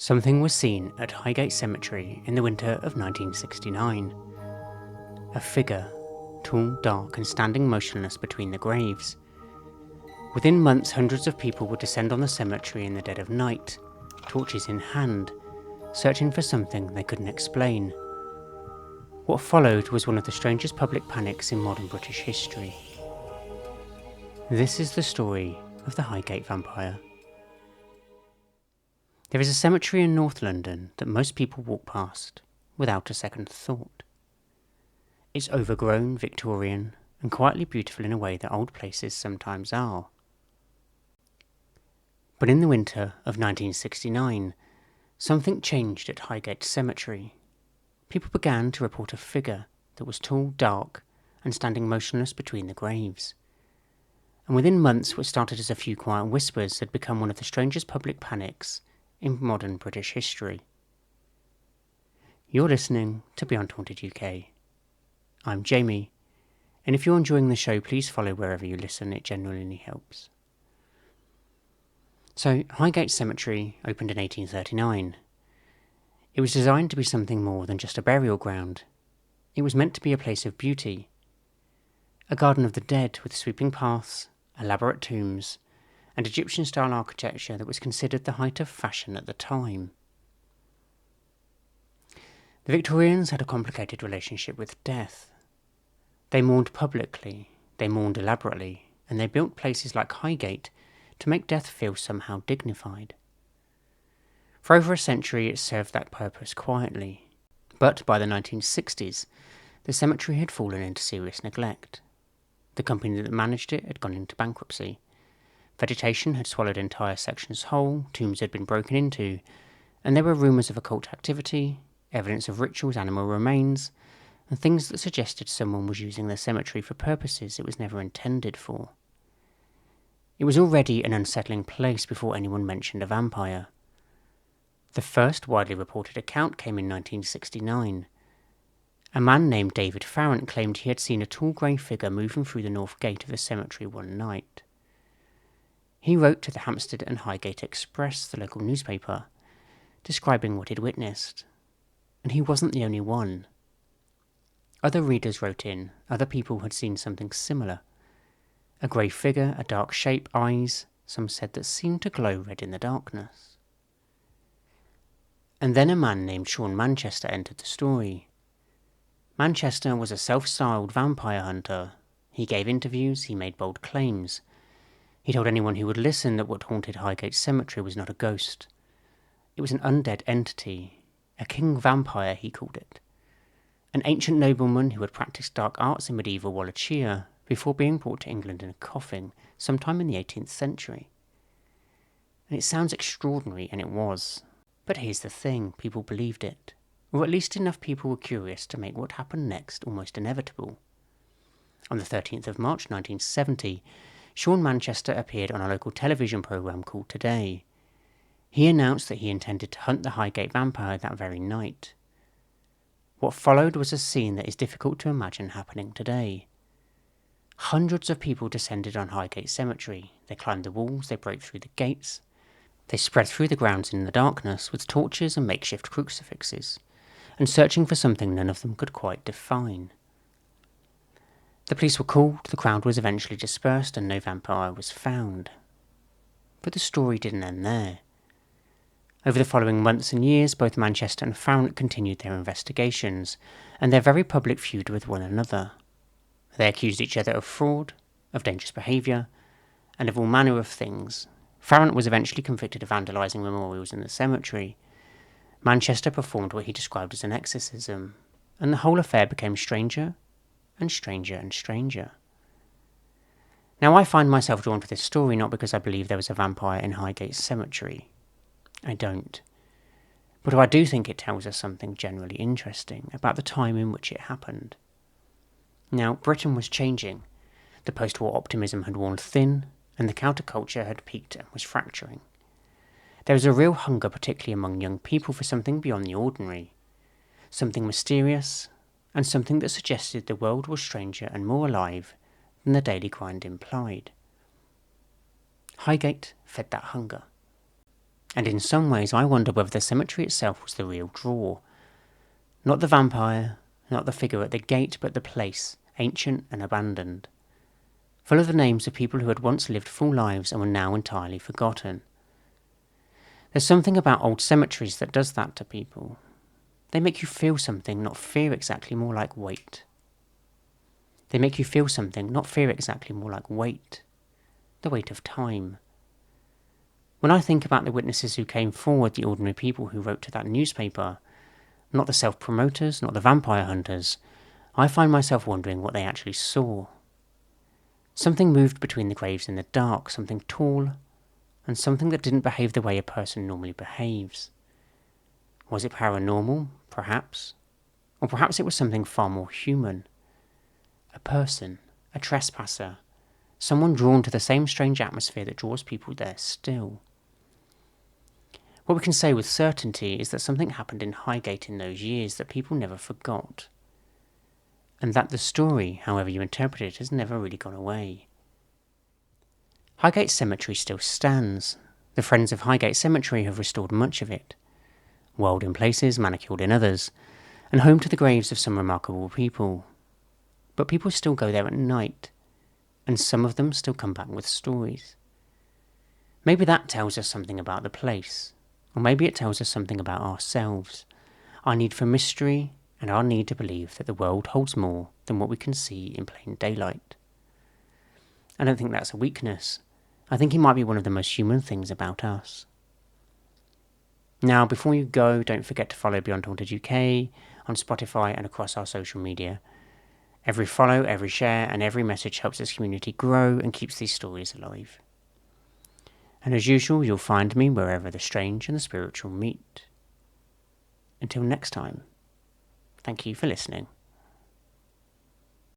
Something was seen at Highgate Cemetery in the winter of 1969. A figure, tall, dark and standing motionless between the graves. Within months, hundreds of people would descend on the cemetery in the dead of night, torches in hand, searching for something they couldn't explain. What followed was one of the strangest public panics in modern British history. This is the story of the Highgate Vampire. There is a cemetery in North London that most people walk past without a second thought. It's overgrown, Victorian, and quietly beautiful in a way that old places sometimes are. But in the winter of 1969, something changed at Highgate Cemetery. People began to report a figure that was tall, dark, and standing motionless between the graves. And within months, what started as a few quiet whispers had become one of the strangest public panics in modern British history. You're listening to Beyond Haunted UK. I'm Jamie, and if you're enjoying the show, please follow wherever you listen, it genuinely helps. So, Highgate Cemetery opened in 1839. It was designed to be something more than just a burial ground. It was meant to be a place of beauty. A garden of the dead with sweeping paths, elaborate tombs, and Egyptian-style architecture that was considered the height of fashion at the time. The Victorians had a complicated relationship with death. They mourned publicly, they mourned elaborately, and they built places like Highgate to make death feel somehow dignified. For over a century it served that purpose quietly, but by the 1960s the cemetery had fallen into serious neglect. The company that managed it had gone into bankruptcy. Vegetation had swallowed entire sections whole, tombs had been broken into, and there were rumours of occult activity, evidence of rituals, animal remains, and things that suggested someone was using the cemetery for purposes it was never intended for. It was already an unsettling place before anyone mentioned a vampire. The first widely reported account came in 1969. A man named David Farrant claimed he had seen a tall grey figure moving through the north gate of the cemetery one night. He wrote to the Hampstead and Highgate Express, the local newspaper, describing what he'd witnessed. And he wasn't the only one. Other readers wrote in, other people had seen something similar. A grey figure, a dark shape, eyes, some said that seemed to glow red in the darkness. And then a man named Sean Manchester entered the story. Manchester was a self-styled vampire hunter. He gave interviews, he made bold claims. He told anyone who would listen that what haunted Highgate Cemetery was not a ghost. It was an undead entity, a king vampire he called it. An ancient nobleman who had practiced dark arts in medieval Wallachia before being brought to England in a coffin sometime in the 18th century. And it sounds extraordinary, and it was. But here's the thing, people believed it. Or at least enough people were curious to make what happened next almost inevitable. On the 13th of March 1970, Sean Manchester appeared on a local television programme called Today. He announced that he intended to hunt the Highgate Vampire that very night. What followed was a scene that is difficult to imagine happening today. Hundreds of people descended on Highgate Cemetery. They climbed the walls, they broke through the gates. They spread through the grounds in the darkness with torches and makeshift crucifixes, and searching for something none of them could quite define. The police were called, the crowd was eventually dispersed, and no vampire was found. But the story didn't end there. Over the following months and years, both Manchester and Farrant continued their investigations, and their very public feud with one another. They accused each other of fraud, of dangerous behaviour, and of all manner of things. Farrant was eventually convicted of vandalising memorials in the cemetery. Manchester performed what he described as an exorcism, and the whole affair became stranger and stranger and stranger. Now, I find myself drawn to this story not because I believe there was a vampire in Highgate Cemetery. I don't. But I do think it tells us something generally interesting about the time in which it happened. Now, Britain was changing. The post-war optimism had worn thin, and the counterculture had peaked and was fracturing. There was a real hunger, particularly among young people, for something beyond the ordinary. Something mysterious, and something that suggested the world was stranger and more alive than the daily grind implied. Highgate fed that hunger. And in some ways I wonder whether the cemetery itself was the real draw. Not the vampire, not the figure at the gate, but the place, ancient and abandoned. Full of the names of people who had once lived full lives and were now entirely forgotten. There's something about old cemeteries that does that to people. They make you feel something, not fear exactly, more like weight. They make you feel something, not fear exactly, more like weight. The weight of time. When I think about the witnesses who came forward, the ordinary people who wrote to that newspaper, not the self-promoters, not the vampire hunters, I find myself wondering what they actually saw. Something moved between the graves in the dark, something tall, and something that didn't behave the way a person normally behaves. Was it paranormal? Perhaps. Or perhaps it was something far more human. A person, a trespasser, someone drawn to the same strange atmosphere that draws people there still. What we can say with certainty is that something happened in Highgate in those years that people never forgot. And that the story, however you interpret it, has never really gone away. Highgate Cemetery still stands. The Friends of Highgate Cemetery have restored much of it. Wild in places, manicured in others, and home to the graves of some remarkable people. But people still go there at night, and some of them still come back with stories. Maybe that tells us something about the place, or maybe it tells us something about ourselves, our need for mystery, and our need to believe that the world holds more than what we can see in plain daylight. I don't think that's a weakness. I think it might be one of the most human things about us. Now, before you go, don't forget to follow Beyond Haunted UK on Spotify and across our social media. Every follow, every share, and every message helps this community grow and keeps these stories alive. And as usual, you'll find me wherever the strange and the spiritual meet. Until next time, thank you for listening.